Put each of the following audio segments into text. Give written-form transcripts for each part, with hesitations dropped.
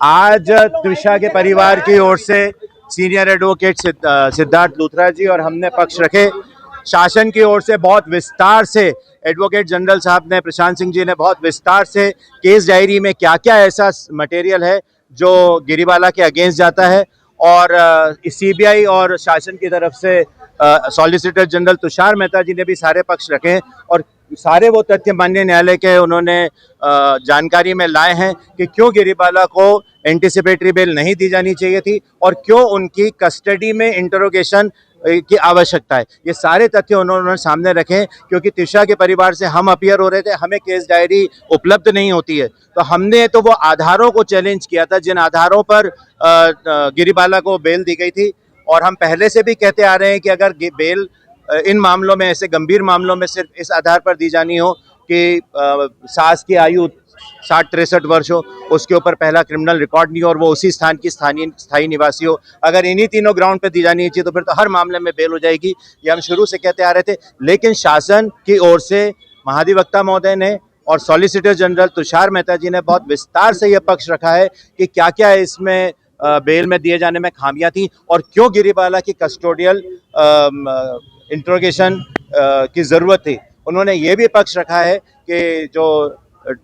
आज त्रिशा के परिवार की ओर से सीनियर एडवोकेट सिद्धार्थ लूथरा जी और हमने पक्ष रखे। शासन की ओर से बहुत विस्तार से एडवोकेट जनरल साहब ने, प्रशांत सिंह जी ने बहुत विस्तार से केस डायरी में क्या क्या ऐसा मटेरियल है जो गिरीवाला के अगेंस्ट जाता है, और सीबीआई और शासन की तरफ से सॉलिसिटर जनरल तुषार मेहता जी ने भी सारे पक्ष रखे हैं और सारे वो तथ्य माननीय न्यायालय के उन्होंने जानकारी में लाए हैं कि क्यों गिरीवाला को एंटीसिपेटरी बेल नहीं दी जानी चाहिए थी और क्यों उनकी कस्टडी में इंटरोगेशन की आवश्यकता है। ये सारे तथ्य उन्होंने सामने रखे क्योंकि त्रिशा के परिवार से हम अपीयर हो रहे थे, हमें केस डायरी उपलब्ध नहीं होती है, तो हमने तो वो आधारों को चैलेंज किया था जिन आधारों पर गिरीवाला को बेल दी गई थी। और हम पहले से भी कहते आ रहे हैं कि अगर बेल इन मामलों में, ऐसे गंभीर मामलों में सिर्फ इस आधार पर दी जानी हो कि सास की आयु 60-63 वर्ष हो, उसके ऊपर पहला क्रिमिनल रिकॉर्ड नहीं हो और वो उसी स्थान की स्थायी निवासी हो, अगर इन्हीं तीनों ग्राउंड पे दी जानी चाहिए तो फिर तो हर मामले में बेल हो जाएगी। ये हम शुरू से कहते आ रहे थे, लेकिन शासन की ओर से महाधिवक्ता महोदय ने और सॉलिसिटर जनरल तुषार मेहता जी ने बहुत विस्तार से यह पक्ष रखा है कि क्या क्या इसमें बेल में दिए जाने में खामियां थी और क्यों गिरीवाला की कस्टोडियल इंट्रोगेशन की ज़रूरत थी। उन्होंने ये भी पक्ष रखा है कि जो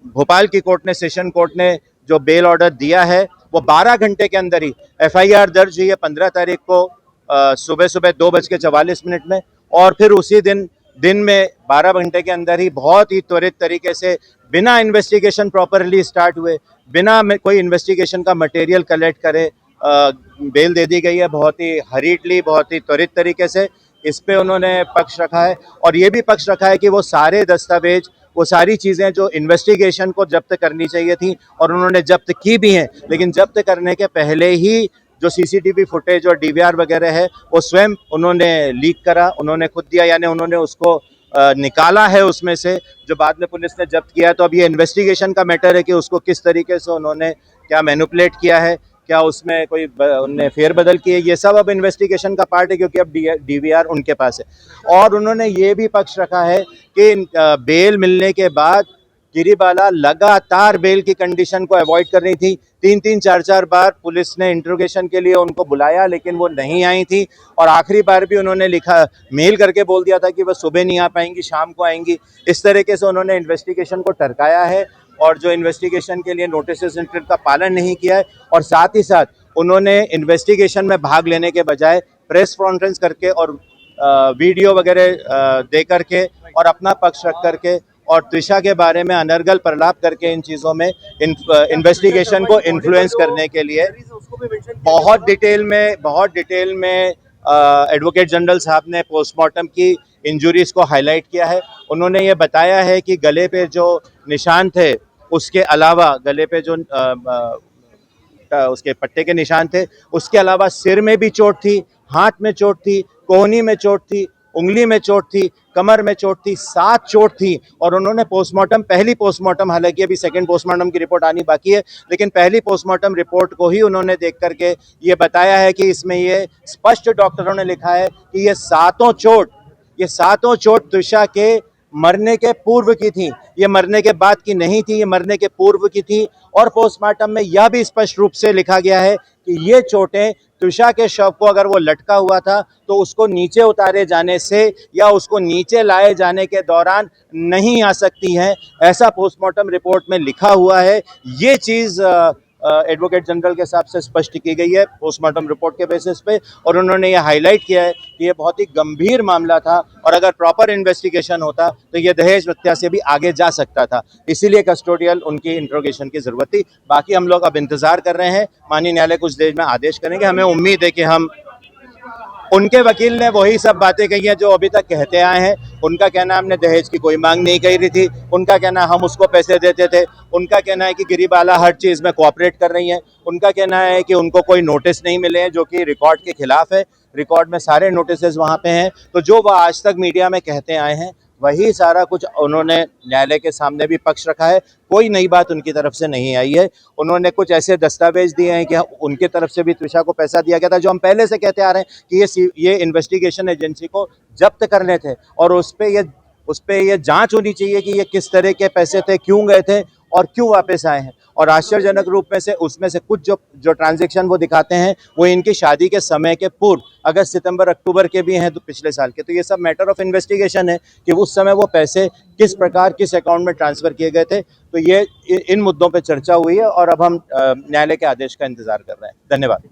भोपाल की कोर्ट ने, सेशन कोर्ट ने जो बेल ऑर्डर दिया है वो 12 घंटे के अंदर ही, एफआईआर दर्ज हुई है 15 तारीख को सुबह सुबह 2:44 में, और फिर उसी दिन में 12 घंटे के अंदर ही बहुत ही त्वरित तरीके से, बिना इन्वेस्टिगेशन प्रॉपरली स्टार्ट हुए, बिना कोई इन्वेस्टिगेशन का मटेरियल कलेक्ट करे बेल दे दी गई है, बहुत ही हरीडली, बहुत ही त्वरित तरीके से। इस पे उन्होंने पक्ष रखा है और ये भी पक्ष रखा है कि वो सारे दस्तावेज, वो सारी चीज़ें जो इन्वेस्टिगेशन को जब्त करनी चाहिए थी और उन्होंने जब्त की भी हैं, लेकिन जब्त करने के पहले ही जो सीसीटीवी फुटेज और डीवीआर वगैरह है वो स्वयं उन्होंने लीक करा, उन्होंने खुद दिया, यानी उन्होंने उसको निकाला है उसमें से, जो बाद में पुलिस ने जब्त किया। तो अब ये इन्वेस्टिगेशन का मैटर है कि उसको किस तरीके से उन्होंने क्या मैनिपुलेट किया है, क्या उसमें कोई उन्होंने फेरबदल की है, ये सब अब इन्वेस्टिगेशन का पार्ट है क्योंकि अब डीवीआर उनके पास है। और उन्होंने ये भी पक्ष रखा है कि बेल मिलने के बाद गिरीवाला लगातार बेल की कंडीशन को अवॉइड कर रही थी। 3-3, 4-4 बार पुलिस ने इंट्रोगेशन के लिए उनको बुलाया लेकिन वो नहीं आई थी, और आखिरी बार भी उन्होंने लिखा, मेल करके बोल दिया था कि वह सुबह नहीं आ पाएंगी, शाम को आएंगी। इस तरीके से उन्होंने इन्वेस्टिगेशन को टरकाया है और जो इन्वेस्टिगेशन के लिए नोटिस का पालन नहीं किया है, और साथ ही साथ उन्होंने इन्वेस्टिगेशन में भाग लेने के बजाय प्रेस कॉन्फ्रेंस करके और वीडियो वगैरह दे करके और अपना पक्ष रख करके और त्रिशा के बारे में अनर्गल प्रलाप करके इन चीज़ों में इन्वेस्टिगेशन को इन्फ्लुएंस करने के लिए बहुत डिटेल में एडवोकेट जनरल साहब ने पोस्टमार्टम की इंजुरीज को हाईलाइट किया है। उन्होंने ये बताया है कि गले पे जो निशान थे, उसके अलावा गले पे जो उसके पट्टे के निशान थे, उसके अलावा सिर में भी चोट थी, हाथ में चोट थी, कोहनी में चोट थी, उंगली में चोट थी, कमर में चोट थी, 7 चोट थी। और उन्होंने पोस्टमार्टम, पहली पोस्टमार्टम, हालांकि अभी सेकंड पोस्टमार्टम की रिपोर्ट आनी बाकी है, लेकिन पहली पोस्टमार्टम रिपोर्ट को ही उन्होंने देख करके ये बताया है कि इसमें ये स्पष्ट डॉक्टरों ने लिखा है कि ये सातों चोट त्रिशा के मरने के पूर्व की थी, ये मरने के बाद की नहीं थी, ये मरने के पूर्व की थी। और पोस्टमार्टम में यह भी स्पष्ट रूप से लिखा गया है कि ये चोटें त्रिशा के शव को, अगर वो लटका हुआ था तो उसको नीचे उतारे जाने से या उसको नीचे लाए जाने के दौरान नहीं आ सकती हैं, ऐसा पोस्टमार्टम रिपोर्ट में लिखा हुआ है। ये चीज़ एडवोकेट जनरल के हिसाब से स्पष्ट की गई है पोस्टमार्टम रिपोर्ट के बेसिस पे, और उन्होंने ये हाईलाइट किया है कि ये बहुत ही गंभीर मामला था और अगर प्रॉपर इन्वेस्टिगेशन होता तो ये दहेज हत्या से भी आगे जा सकता था, इसीलिए कस्टोडियल उनकी इंट्रोगेशन की जरूरत थी। बाकी हम लोग अब इंतजार कर रहे हैं, माननीय न्यायालय कुछ देर में आदेश करेंगे। हमें उम्मीद है कि हम, उनके वकील ने वही सब बातें कही हैं जो अभी तक कहते आए हैं। उनका कहना है हमने दहेज की कोई मांग नहीं करी थी, उनका कहना है हम उसको पैसे देते थे, उनका कहना है कि गिरीवाला हर चीज़ में कोऑपरेट कर रही हैं, उनका कहना है कि उनको कोई नोटिस नहीं मिले हैं जो कि रिकॉर्ड के खिलाफ है, रिकॉर्ड में सारे नोटिस वहाँ पे हैं। तो जो वह आज तक मीडिया में कहते आए हैं वही सारा कुछ उन्होंने न्यायालय के सामने भी पक्ष रखा है, कोई नई बात उनकी तरफ से नहीं आई है। उन्होंने कुछ ऐसे दस्तावेज दिए हैं कि उनके तरफ से भी त्रिशा को पैसा दिया गया था, जो हम पहले से कहते आ रहे हैं कि ये इन्वेस्टिगेशन एजेंसी को जब्त करने थे और उस पे ये जांच होनी चाहिए कि ये किस तरह के पैसे थे, क्यों गए थे, और क्यों वापस आए हैं। और आश्चर्यजनक रूप में से उसमें से कुछ जो ट्रांजैक्शन वो दिखाते हैं वो इनकी शादी के समय के पूर्व अगस्त सितंबर अक्टूबर के भी हैं, तो पिछले साल के। तो ये सब मैटर ऑफ इन्वेस्टिगेशन है कि उस समय वो पैसे किस प्रकार किस अकाउंट में ट्रांसफर किए गए थे। तो ये इन मुद्दों पर चर्चा हुई है और अब हम न्यायालय के आदेश का इंतजार कर रहे हैं। धन्यवाद।